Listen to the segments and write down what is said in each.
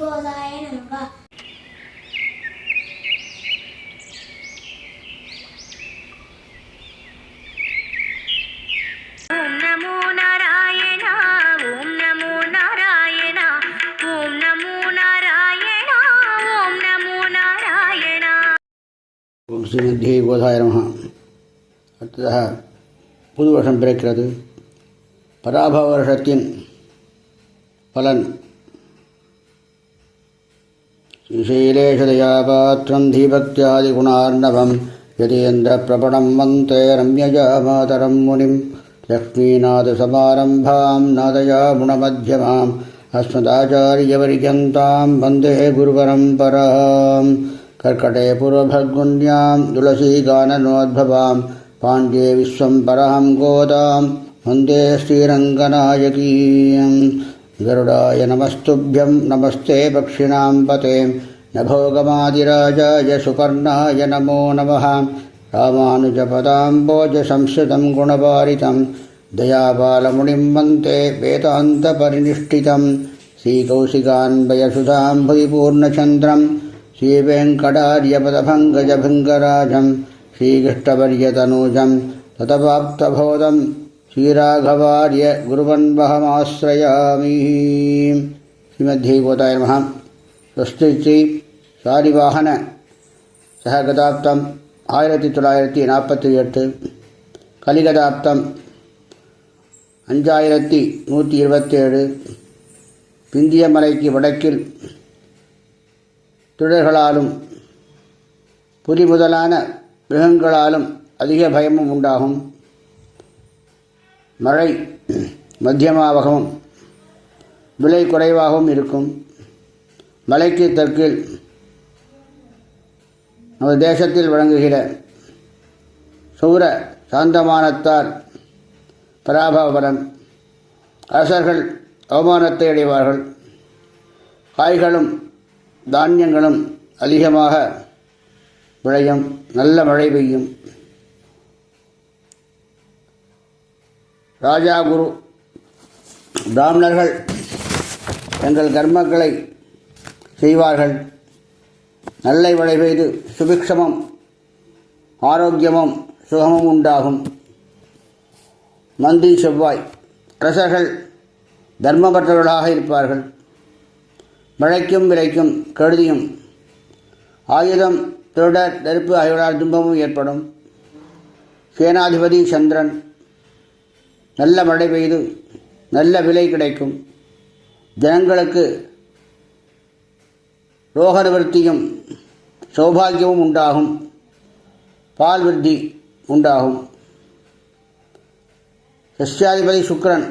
சித்திரைகோதாய நமக. ஓம் நமோ நாராயண ஓம் நமோ நாராயண ஓம் நமோ நாராயண ஓம் நமோ நாராயண. ஓம் ஸ்ரீமத்யே கோதாய நமஹ. அடுத்ததாக புது வருஷம் பிறக்கிறது. பராபவ வருஷத்தின் பலன். ஸ்ரீசைலேஷதயாபாத்திரம் தீபக்தியாதிகுணார்ணவம் யதேந்திர பிரபணம் வந்தே ரம்யஜா மாதரம் முனிம் லக்ஷ்மீநாதசமாரம்பாம் நாதயாமுணமத்தியமாம் அஸ்மதாச்சாரியபரிகந்தாம் வந்தே குருபரம்பராம். கர்க்கடே பூர்வபர்குண்யாம் துளசீகானனோத்பவாம் பாண்ட்யே விஸ்வம்பராம் கோதாம் வந்தே ஸ்ரீரங்கநாயகீம். கருடாய நமஸ்துभ्यं நமஸ்தே பக்ஷிணாம் பதே நபோகமாதிராஜாய சுபர்ணாய நமோ நமः. ராமானுஜபதாம்போஜ சம்ஸ்ருதம் குணபாரிதம் தயாபாலமுனிம் வந்தே வேதாந்தபரிநிஷ்டிதம். ஸ்ரீகௌசிகான்வயசுதாம் புரிபூர்ணச்சந்திரம் ஸ்ரீவேங்கடாரியபதபங்கஜபங்கராஜம் ஸ்ரீகிருஷ்ணவர்யதனூஜம் ததவாப்தபோதம் ஸ்ரீராகவார்ய குருவன்வஹமாஸ்ரயாமி. ஸ்ரீமத்யே கோதாய நமஹ. ஸ்வஸ்தி ஸ்ரீ சாரிவாகன சககதாப்தம் 1948, கலிகதாப்தம் 5127. பிந்திய மலைக்கு வடக்கில் துடர்களாலும் புலி முதலான மிருகங்களாலும் அதிக பயமும் உண்டாகும். மழை மத்தியமாகவும் விலை குறைவாகவும் இருக்கும். மலைக்கு தெற்கில் நமது தேசத்தில் வழங்குகிற சௌர சாந்தமானத்தால் பராபவபலன். அரசர்கள் அவமானத்தை அடைவார்கள். காய்களும் தானியங்களும் அதிகமாக விளையும். நல்ல மழை பெய்யும். ராஜா குரு பிராமணர்கள் எங்கள் கர்மங்களை செய்வார்கள். நல்ல மழை பெய்து சுபிக்ஷமும் ஆரோக்கியமும் சுகமும் உண்டாகும். மந்தி செவ்வாய் அரசர்கள் தர்மபற்றவர்களாக இருப்பார்கள். மழைக்கும் விலைக்கும் கெடுதியும் ஆயுதம் திருடர் நெருப்பு ஆகியோரால் துன்பமும் ஏற்படும். சேனாதிபதி சந்திரன் நல்ல மழை பெய்து நல்ல விலை கிடைக்கும். ஜனங்களுக்கு ரோக நிவர்த்தியும் சௌபாகியமும் உண்டாகும். பால் விருத்தி உண்டாகும். சஸ்யாதிபதி சுக்கிரன்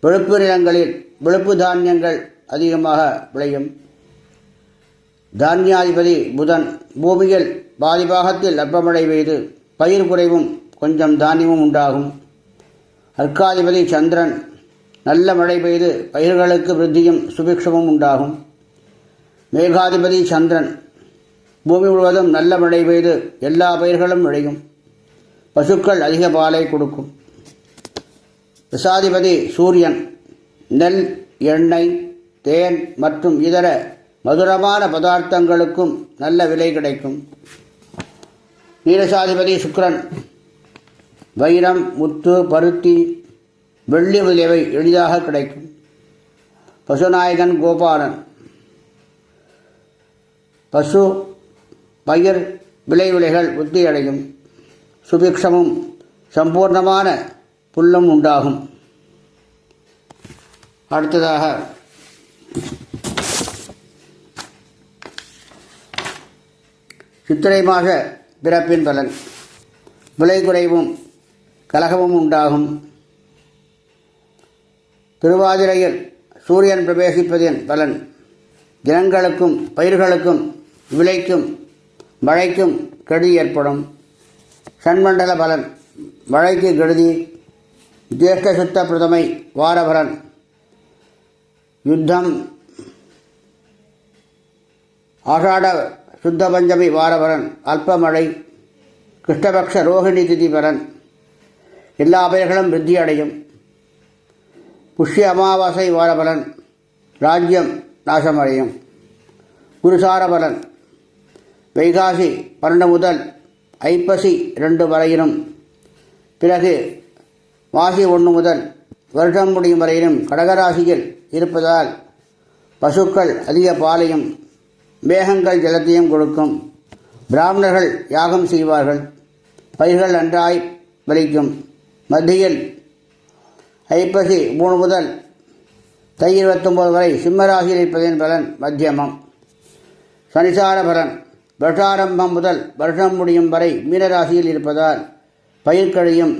வெளுப்பு நிலங்களில் வெளுப்பு தானியங்கள் அதிகமாக விளையும். தானியாதிபதி புதன் பூமியில் பாதிபாகத்தில் அற்பமழை பெய்து பயிர் குறைவும் கொஞ்சம் தானியமும் உண்டாகும். அர்க்காதிபதி சந்திரன் நல்ல மழை பெய்து பயிர்களுக்கு விருத்தியும் சுபிக்ஷமும் உண்டாகும். மேகாதிபதி சந்திரன் பூமி முழுவதும் நல்ல மழை பெய்து எல்லா பயிர்களும் விளையும். பசுக்கள் அதிக பாலை கொடுக்கும். விசாதிபதி சூரியன் நெல், எண்ணெய், தேன் மற்றும் இதர மதுரமான பதார்த்தங்களுக்கும் நல்ல விலை கிடைக்கும். நீரசாதிபதி சுக்கிரன் வைரம், முத்து, பருத்தி, வெள்ளி முதலியவை எளிதாக கிடைக்கும். பசுநாயகன் கோபாலன் பசு பயிர் விளைவிலைகள் புத்தியடையும். சுபிக்ஷமும் சம்பூர்ணமான புல்லும் உண்டாகும். அடுத்ததாக சித்திரை மாத பிறப்பின் பலன். விலை குறைவும் கலகமும் உண்டாகும். திருவாதிரையில் சூரியன் பிரவேசிப்பதின் பலன். ஜனங்களுக்கும் பயிர்களுக்கும் விளைக்கும் மழைக்கும் கெடுதி ஏற்படும். சண்மண்டல பலன். மழைக்கு கெடுதி. ஜேஷ்ட சுத்த பிரதமை வாரபலன். யுத்தம். ஆஷாட சுத்த பஞ்சமி வாரபலன். அல்பமழை. கிருஷ்ணபக்ஷ ரோஹிணி திதி பலன். எல்லா பயிர்களும் விருத்தி அடையும். புஷ்ய அமாவாசை வாரபலன். ராஜ்யம் நாசமடையும். குருசார பலன் வைகாசி 12 முதல் ஐப்பசி 2 வரையிலும், பிறகு மாசி 1 முதல் வருடம் முடியும் வரையிலும் கடகராசியில் இருப்பதால் பசுக்கள் அதிக பாலையும் மேகங்கள் ஜலத்தையும் கொடுக்கும். பிராமணர்கள் யாகம் செய்வார்கள். பயிர்கள் நன்றாய் விளைக்கும். மத்தியில் ஐப்பசி 3 முதல் தை 29 வரை சிம்மராசியில் இருப்பதின் பலன் மத்தியமம். சனிசார பலன் வருஷாரம்பம் முதல் வருஷம் முடியும் வரை மீனராசியில் இருப்பதால் பயிர்க்கழியும்.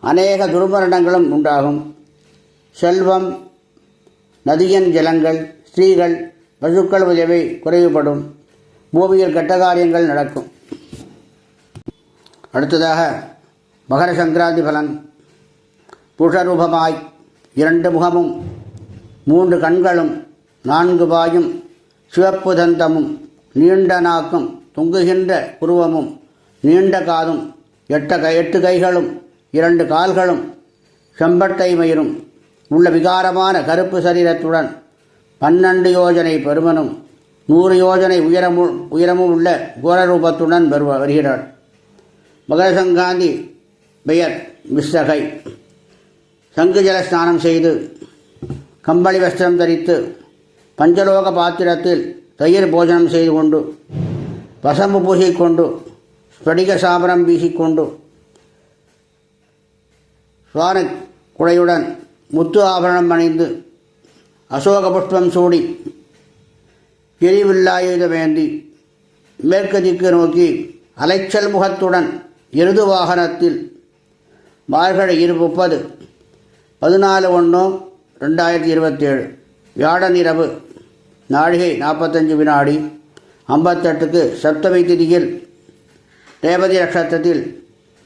அநேக துர்மரணங்களும் உண்டாகும். செல்வம், நதியின் ஜலங்கள், ஸ்திரீகள், பசுக்கள் உதவி குறைவுபடும். பூமியில் கெட்ட காரியங்கள் நடக்கும். அடுத்ததாக மகர சங்கராந்தி பலன். புருஷரூபமாய் 2 முகமும் 3 கண்களும் 4 வாயும் சிவப்பு தந்தமும் நீண்ட நாக்கும் தொங்குகின்ற புருவமும் நீண்ட காதும் 8 கைகளும் 2 கால்களும் செம்பட்டை மயிரும் உள்ள விகாரமான கருப்பு சரீரத்துடன் 12 யோஜனை பருமனும் 100 யோஜனை உயரமும் உள்ள கோரரூபத்துடன் வருகிறார். மகர சங்காந்தி பெயர் விஸ்ரகை. சங்கு ஜல ஸ்நானம் செய்து கம்பளி வஸ்திரம் தரித்து பஞ்சலோக பாத்திரத்தில் தயிர் போஜனம் செய்து கொண்டு வசம்பு பூசிக்கொண்டு ஸ்படிக சாபரம் வீசிக்கொண்டு சுவான குடையுடன் முத்து ஆபரணம் அணிந்து அசோக புஷ்பம் சூடி எரிவில்லாயுதமேந்தி மேற்கு திக்கு நோக்கி அலைச்சல் முகத்துடன் எருது வாகனத்தில் மார்கழி 30 14/1/2027 வியாழன் இரவு நாழிகை 45 வினாடி 58க்கு சப்தமி திதியில் ரேவதி நட்சத்திரத்தில்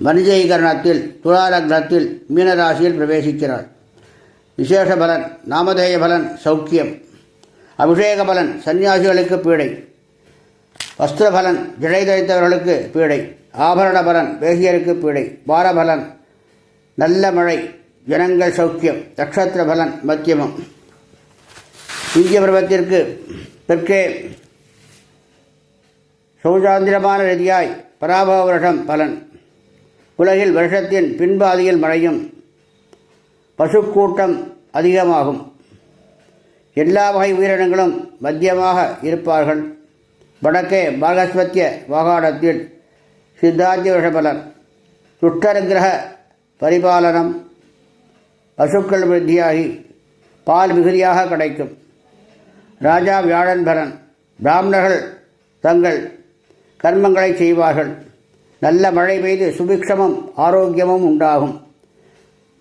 வணிஜீகரணத்தில் துலா லக்னத்தில் மீனராசியில் பிரவேசிக்கிறார். விசேஷ பலன் நாமதேய பலன் சௌக்கியம். அபிஷேக பலன் சன்னியாசிகளுக்கு பீடை. வஸ்திர பலன் ஜடை தரித்தவர்களுக்கு பீடை. ஆபரண பலன் வேசியருக்கு பீடை. வாரபலன் நல்ல மழை, ஜனங்கள் சௌக்கியம். நட்சத்திர பலன் மத்தியமம். இந்திய பருவத்திற்கு தெற்கே சௌசாந்திரமான ரீதியாய் பராபவ வருஷம் பலன். உலகில் வருஷத்தின் பின்பாதியில் மழையும் பசுக்கூட்டம் அதிகமாகும். எல்லா வகை உயிரினங்களும் மத்தியமாக இருப்பார்கள். வடக்கே பாகஸ்பத்திய வாகாடத்தில் சித்தாந்திய வருஷ பலன். துஷ்டரங்கிரக பரிபாலனம். பசுக்கள் விருத்தியாகி பால் மிகுதியாக கிடைக்கும். ராஜா வியாழன் பலன். பிராமணர்கள் தங்கள் கர்மங்களை செய்வார்கள். நல்ல மழை பெய்து சுபிக்ஷமும் ஆரோக்கியமும் உண்டாகும்.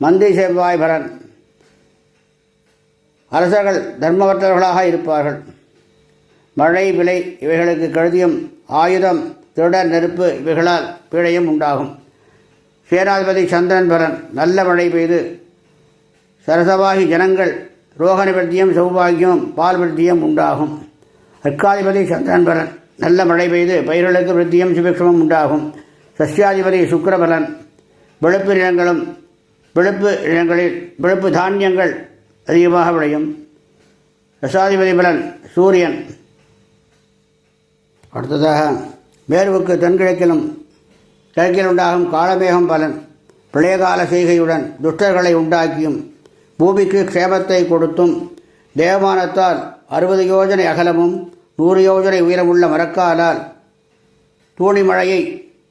மந்திரி செவ்வாய் பலன். அரசர்கள் தர்மவற்றவர்களாக இருப்பார்கள். மழை விலை இவைகளுக்கு கருதியும் ஆயுதம் திருடர் நெருப்பு இவைகளால் பீடையும் உண்டாகும். சேனாதிபதி சந்திரன் பலன். நல்ல மழை பெய்து சரசவாகி ஜனங்கள் ரோக நிவர்த்தியும் சௌபாகியமும் பால் விருத்தியும் உண்டாகும். அர்க்காதிபதி சந்திரன் பலன். நல்ல மழை பெய்து பயிர்களுக்கு விருத்தியும் சுபிக்ஷமும் உண்டாகும். சஸ்யாதிபதி சுக்கிரபலன். வெளுப்பு நிலங்களில் வெளுப்பு தானியங்கள் அதிகமாக விளையும். ரசாதிபதி பலன் சூரியன். அடுத்ததாக மேற்குக்கு தென்கிழக்கிலும் கிழக்கில் உண்டாகும் காலமேகம் பலன். பிரளயகால செய்கையுடன் துஷ்டர்களை உண்டாக்கியும் பூமிக்கு க்ஷேமத்தை கொடுத்தும் தேவமானத்தால் 60 யோஜனை அகலமும் 100 யோஜனை உயரமுள்ள மரக்காலால் தூணி மழையை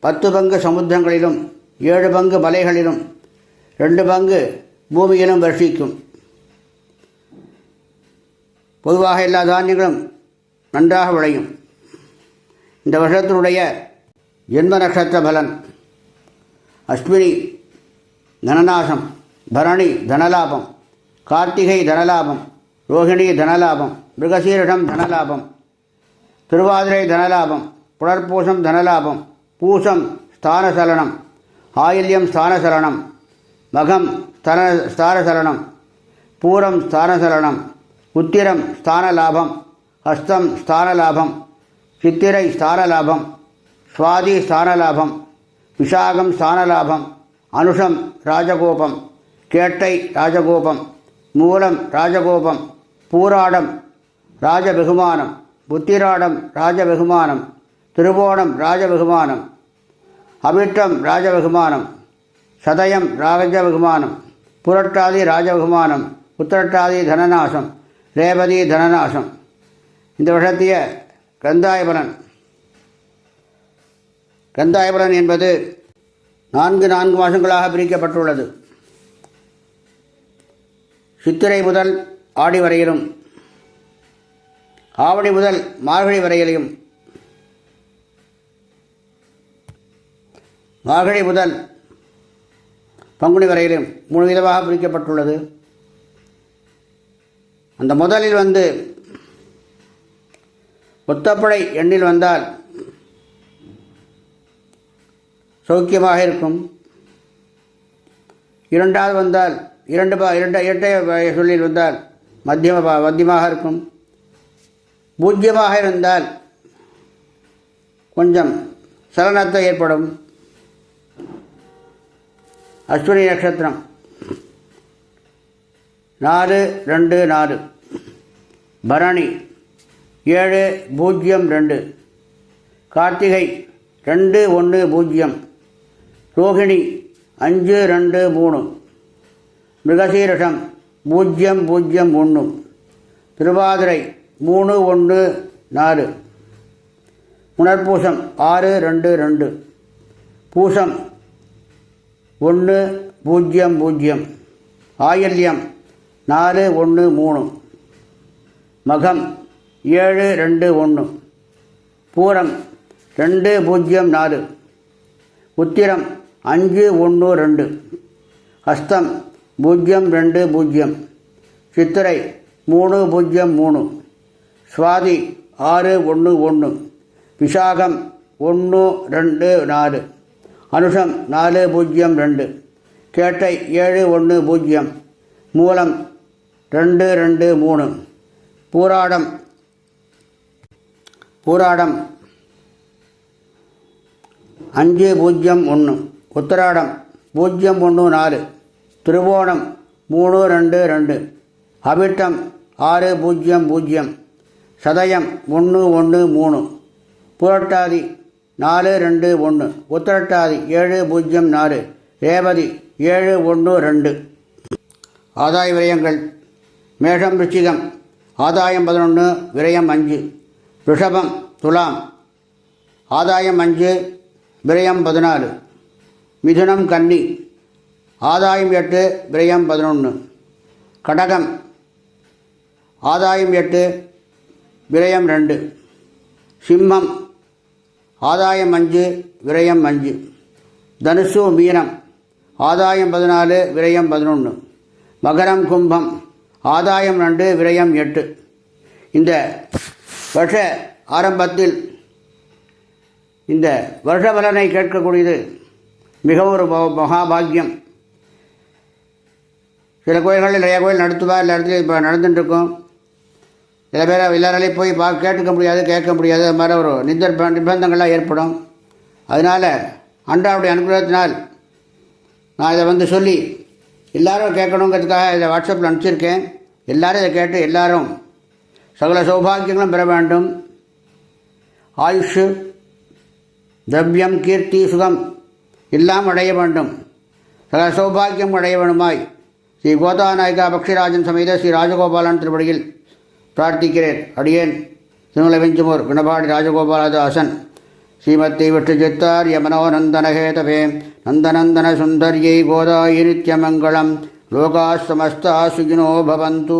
10 பங்கு சமுத்திரங்களிலும் 7 பங்கு மலைகளிலும் 2 பங்கு பூமியிலும் வர்ஷிக்கும். பொதுவாக எல்லா தானியங்களும் நன்றாக விளையும். இந்த வருஷத்தினுடைய ஜென்ம நட்சத்திர பலன். அஸ்வினி தனநாசம், பரணி தனலாபம், கார்த்திகை தனலாபம், ரோகிணி தனலாபம், மிருகசீரிடம் தனலாபம், திருவாதிரை தனலாபம், புனர்பூசம் தனலாபம், பூசம் ஸ்தானசலனம், ஆயில்யம் ஸ்தானசலனம், மகம் ஸ்தானசலனம், பூரம் ஸ்தானசலனம், உத்திரம் ஸ்தானலாபம், ஹஸ்தம் ஸ்தானலாபம், சித்திரை ஸ்தானலாபம், சுவாதி ஸ்தானலாபம், விஷாகம் ஸ்தானலாபம், அனுஷம் ராஜகோபம், கேட்டை ராஜகோபம், மூலம் ராஜகோபம், பூராடம் ராஜபெகுமானம், உத்திராடம் ராஜபெகுமானம், திருவோணம் ராஜபெகுமானம், அவிட்டம் ராஜபெகுமானம், சதயம் ராஜபெகுமானம், புரட்டாதி ராஜபெகுமானம், உத்திரட்டாதி தனநாசம், ரேவதி தனநாசம். இந்த வருஷத்திய கந்தாயபலன். கந்தாயபலன் என்பது 4 மாதங்களாக பிரிக்கப்பட்டுள்ளது. சித்திரை முதல் ஆடி வரையிலும், ஆவணி முதல் மார்கழி வரையிலும், மார்கழி முதல் பங்குனி வரையிலும் 3 விதமாக பிரிக்கப்பட்டுள்ளது. அந்த முதலில் ஒத்தப்படை எண்ணில் வந்தால் சௌக்கியமாக இருக்கும். இரண்டாவது வந்தால் இரட்டை சொல்லில் வந்தால் மத்தியமாக இருக்கும். பூஜ்யமாக இருந்தால் கொஞ்சம் சலனத்தை ஏற்படும். அஸ்வினி நட்சத்திரம் 4-2-4, பரணி 7-0-2, கார்த்திகை 2-1-0, ரோகிணி 5-2-3, மிருகசீரிஷம் 0-0-1, திருவாதிரை 3-1-4, புனர்பூசம் 6-2-2, பூசம் 1-0-0, ஆயில்யம் 4-1-3, மகம் 7-2-1, பூரம் 2-0-4, உத்திரம் 5-1-2, ஹஸ்தம் 0-2-0, சித்திரை 3-0-3, சுவாதி 6-1-1, விசாகம் 1-2-4, அனுஷம் 4-0-2, கேட்டை 7-1-0, மூலம் 2-2-3, பூராடம் 5-0-1, உத்திராடம் 0-1-4, திருவோணம் 3-2-2, அவிட்டம் 6-0-0, சதயம் 1-1-3, புரட்டாதி 4-2-1, உத்திரட்டாதி 7-0-4, ரேவதி 7-1-2. ஆதாய விரயங்கள். மேஷம் ரிச்சிகம் ஆதாயம் 11, விரயம் 5. ரிஷபம் துலாம் ஆதாயம் 5, விரயம் 14. மிதுனம் கன்னி ஆதாயம் 8, விரயம் 11. கடகம் ஆதாயம் 8, விரயம் 2. சிம்மம் ஆதாயம் 5, விரயம் 5. தனுசு மீனம் ஆதாயம் 14, விரயம் 11. மகரம் கும்பம் ஆதாயம் 2, விரயம் 8. இந்த வருஷ ஆரம்பத்தில் இந்த வருஷ பலனை கேட்கக்கூடியது மிகவும் ஒரு மகாபாகியம். சில கோயில்களில் நிறைய கோயில் நடத்துவா, எல்லா இடத்துலையும் இப்போ நடந்துட்டுருக்கும். சில பேர் எல்லாராலையும் போய் கேட்டுக்க முடியாது, கேட்க முடியாது. அது மாதிரி ஒரு நிர்பந்தங்கள்லாம் ஏற்படும். அதனால் அன்றாவுடைய அனுகிரகத்தினால் நான் இதை சொல்லி எல்லாரும் கேட்கணுங்கிறதுக்காக இதை வாட்ஸ்அப்பில் அனுப்பிச்சிருக்கேன். எல்லோரும் இதை கேட்டு எல்லாரும் சகல சௌபாகியங்களும் பெற வேண்டும். ஆயுஷ், திரவியம், கீர்த்தி, சுகம் எல்லாம் அடைய வேண்டும். சகல சௌபாகியம் அடைய வேண்டுமாய் ஸ்ரீ கோதாநாயகா பக்ஷிராஜன் சமேத ஸ்ரீ ராஜகோபாலன் திருப்படியில் பிரார்த்திக்கிறேன். அடியேன் திருமலை வெஞ்சுமூர் குணபாடி ராஜகோபாலதாசன். ஸ்ரீமத்தி விஷ்ணுச்சித்தார்ய மனோநந்தனஹேதவே நந்தநந்தன சுந்தர்யை கோதாயி நித்யமங்கலம். லோகாः समस्ताः सुखिनो भवन्तु.